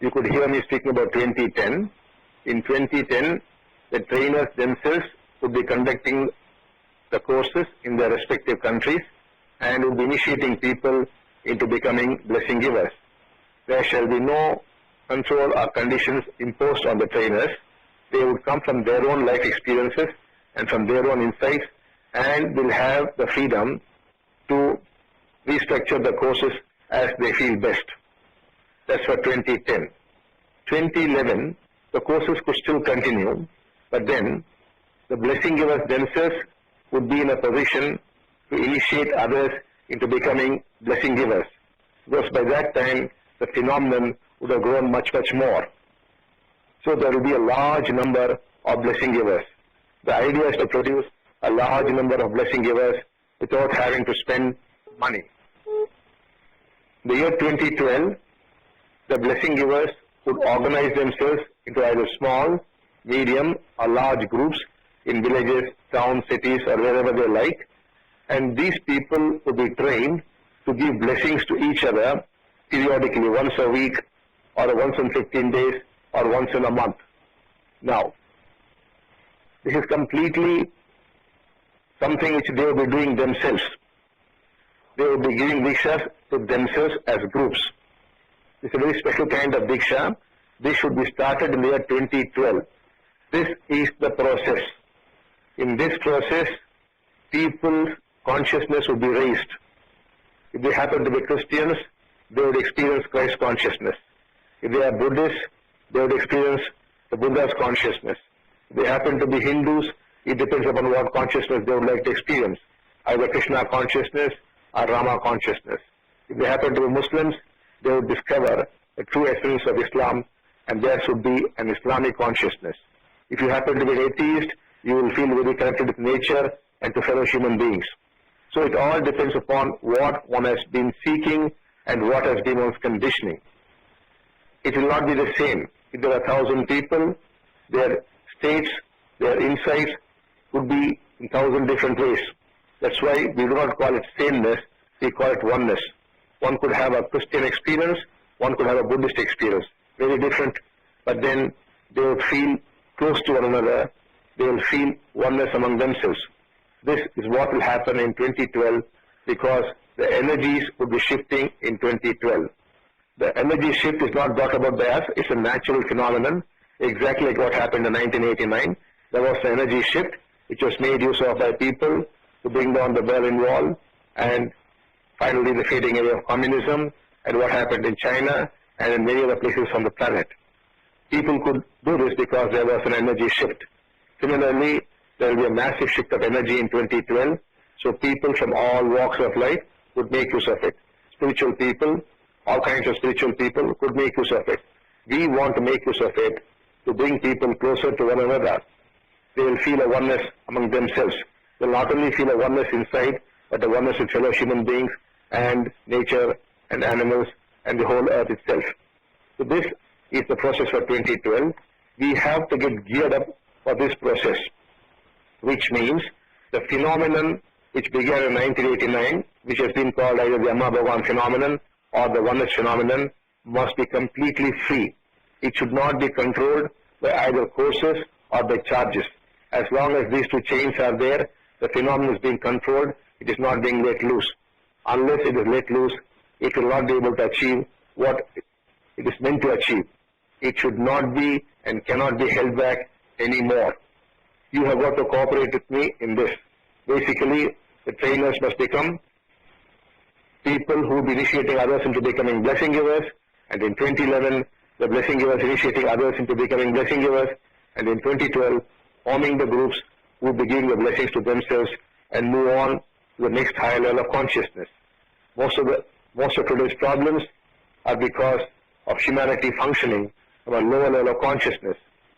you could hear me speaking about 2010. In 2010, the trainers themselves would be conducting the courses in their respective countries and would be initiating people into becoming blessing givers. There shall be no control or conditions imposed on the trainers. They would come from their own life experiences and from their own insights, and will have the freedom to restructure the courses as they feel best. That's for 2010. 2011, the courses could still continue, but then the blessing givers themselves would be in a position to initiate others into becoming blessing givers, because by that time the phenomenon would have grown much more. So there will be a large number of blessing givers. The idea is to produce a large number of blessing givers without having to spend money. The year 2012, the blessing givers would organize themselves into either small, medium or large groups in villages, towns, cities or wherever they like, and these people would be trained to give blessings to each other periodically, once a week or once in 15 days or once in a month. Now, this is completely something which they will be doing themselves. They will be giving dikshas to themselves as groups. It's a very special kind of diksha. This should be started in the year 2012. This is the process. In this process, people's consciousness will be raised. If they happen to be Christians, they would experience Christ consciousness. If they are Buddhists, they would experience the Buddha's consciousness. If they happen to be Hindus, it depends upon what consciousness they would like to experience, either Krishna consciousness or Rama consciousness. If they happen to be Muslims, they would discover the true essence of Islam, and there should be an Islamic consciousness. If you happen to be an atheist, you will feel very connected with nature and to fellow human beings. So it all depends upon what one has been seeking and what has been one's conditioning. It will not be the same. If there are 1,000 people, their states, their insights could be in 1,000 different ways. That's why we do not call it sameness, we call it oneness. One could have a Christian experience, one could have a Buddhist experience, very different, but then they would feel close to one another, they will feel oneness among themselves. This is what will happen in 2012, because the energies would be shifting in 2012. The energy shift is not brought about by us, it's a natural phenomenon, exactly like what happened in 1989. There was an energy shift which was made use of by people to bring down the Berlin Wall, and finally the fading away of communism, and what happened in China and in many other places on the planet. People could do this because there was an energy shift. Similarly, there will be a massive shift of energy in 2012, so people from all walks of life would make use of it. Spiritual people, all kinds of spiritual people could make use of it. We want to make use of it to bring people closer to one another. They will feel a oneness among themselves. They will not only feel a oneness inside, but a oneness with fellow human beings and nature and animals and the whole earth itself. So this is the process for 2012. We have to get geared up for this process, which means the phenomenon which began in 1989, which has been called either the Bhagavan phenomenon or the oneness phenomenon, must be completely free. It should not be controlled by either courses or by charges. As long as these two chains are there, the phenomenon is being controlled, it is not being let loose. Unless it is let loose, it will not be able to achieve what it is meant to achieve. It should not be and cannot be held back anymore. You have got to cooperate with me in this. Basically, the trainers must become people who will be initiating others into becoming blessing givers, and in 2011, the blessing givers initiating others into becoming blessing givers, and in 2012, forming the groups who will be giving the blessings to themselves and move on to the next higher level of consciousness. Most of today's problems are because of humanity functioning from a lower level of consciousness.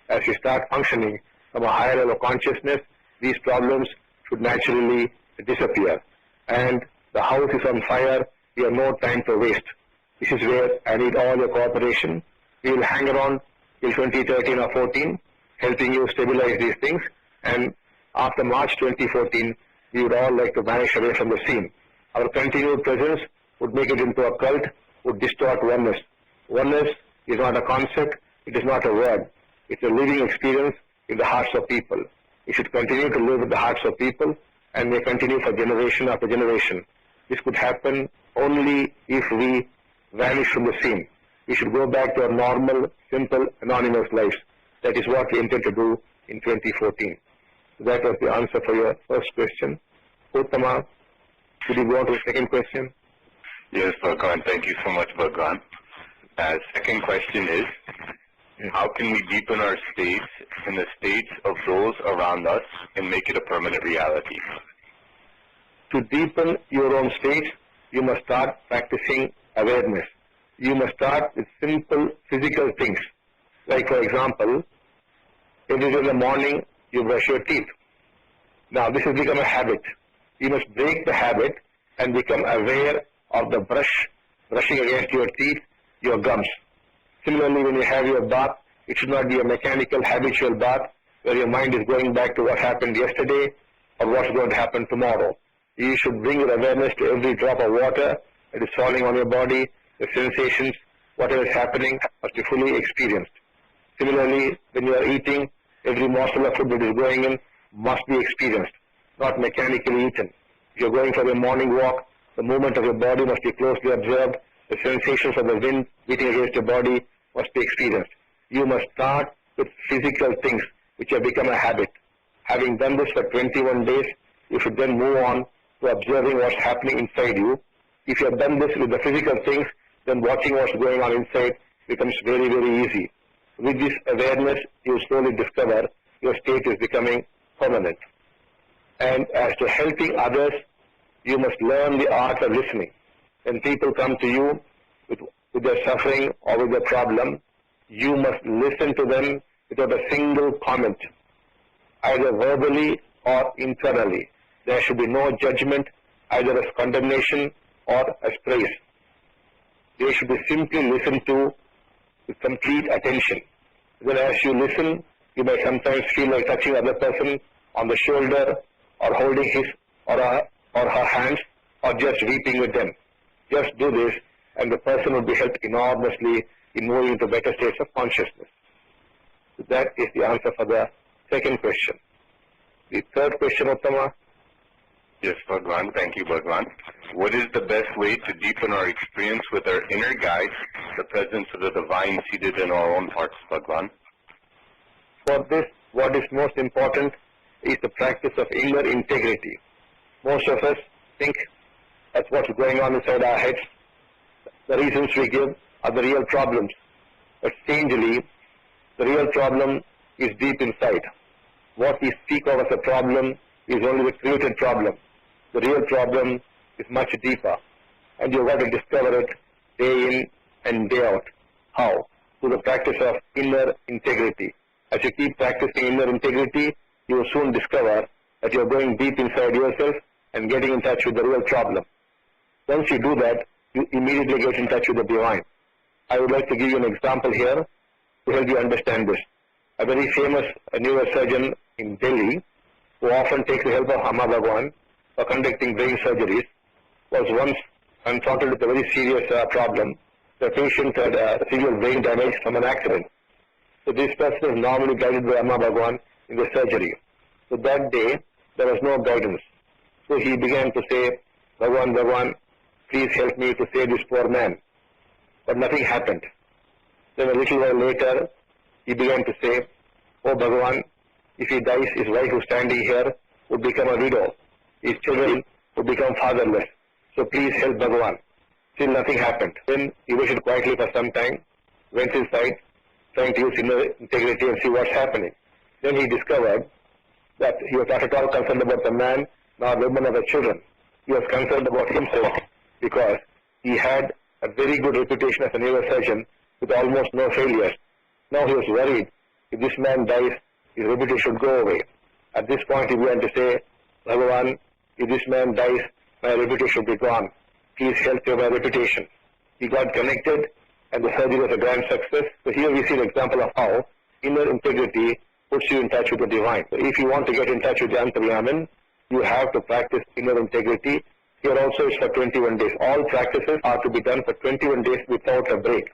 As we start functioning from a higher level of consciousness, these problems should naturally disappear. And the house is on fire, we have no time to waste. This is where I need all your cooperation. We will hang around till 2013 or 14, helping you stabilize these things, and after March 2014, we would all like to vanish away from the scene. Our continued presence would make it into a cult, would distort oneness. Oneness It is not a concept, it is not a word. It's a living experience in the hearts of people. It should continue to live in the hearts of people and may continue for generation after generation. This could happen only if we vanish from the scene. We should go back to our normal, simple, anonymous lives. That is what we intend to do in 2014. That was the answer for your first question. Uttama, could you go on to the second question? Yes, Bhagavan. Thank you so much, Bhagavan. Second question is, how can we deepen our states in the states of those around us and make it a permanent reality? To deepen your own states, you must start practicing awareness. You must start with simple physical things. Like, for example, every day in the morning you brush your teeth. Now this has become a habit. You must break the habit and become aware of the brushing against your teeth, your gums. Similarly, when you have your bath, it should not be a mechanical, habitual bath where your mind is going back to what happened yesterday or what's going to happen tomorrow. You should bring your awareness to every drop of water that is falling on your body, the sensations, whatever is happening must be fully experienced. Similarly, when you are eating, every morsel of food that is going in must be experienced, not mechanically eaten. If you are going for your morning walk, the movement of your body must be closely observed. The sensations of the wind beating against your body must be experienced. You must start with physical things which have become a habit. Having done this for 21 days, you should then move on to observing what's happening inside you. If you have done this with the physical things, then watching what's going on inside becomes very, very easy. With this awareness, you slowly discover your state is becoming permanent. And as to helping others, you must learn the art of listening. When people come to you with their suffering or with their problem, you must listen to them without a single comment, either verbally or internally. There should be no judgment, either as condemnation or as praise. They should be simply listened to with complete attention. Then as you listen, you may sometimes feel like touching the other person on the shoulder or holding his or her hands or just weeping with them. Just do this and the person will be helped enormously in moving into better states of consciousness. So that is the answer for the second question. The third question, Uttama. Yes, Bhagavan. Thank you, Bhagavan. What is the best way to deepen our experience with our inner guide, the presence of the divine seated in our own hearts, Bhagavan? For this, what is most important is the practice of inner integrity. Most of us think that's what's going on inside our heads. The reasons we give are the real problems. But strangely, the real problem is deep inside. What we speak of as a problem is only the created problem. The real problem is much deeper. And you've got to discover it day in and day out. How? Through the practice of inner integrity. As you keep practicing inner integrity, you will soon discover that you are going deep inside yourself and getting in touch with the real problem. Once you do that, you immediately get in touch with the divine. I would like to give you an example here to help you understand this. A very famous neurosurgeon in Delhi, who often takes the help of Bhagavan for conducting brain surgeries, was once confronted with a very serious problem. The patient had severe brain damage from an accident. So this person is normally guided by Bhagavan in the surgery. So that day, there was no guidance. So he began to say, Bhagavan, please help me to save this poor man. But nothing happened. Then a little while later, he began to say, oh Bhagavan, if he dies, his wife who is standing here would become a widow. His children would become fatherless. So please help Bhagavan. Still nothing happened. Then he waited quietly for some time, went inside, trying to use inner integrity and see what's happening. Then he discovered that he was not at all concerned about the man nor the woman or the children. He was concerned about himself because he had a very good reputation as a neurosurgeon with almost no failures. Now he was worried, if this man dies, his reputation should go away. At this point he began to say, Bhagavan, if this man dies, my reputation should be gone. Please help save my reputation. He got connected and the surgery was a grand success. So here we see an example of how inner integrity puts you in touch with the divine. So if you want to get in touch with the Antaryaman, you have to practice inner integrity. Here also it's for 21 days. All practices are to be done for 21 days without a break.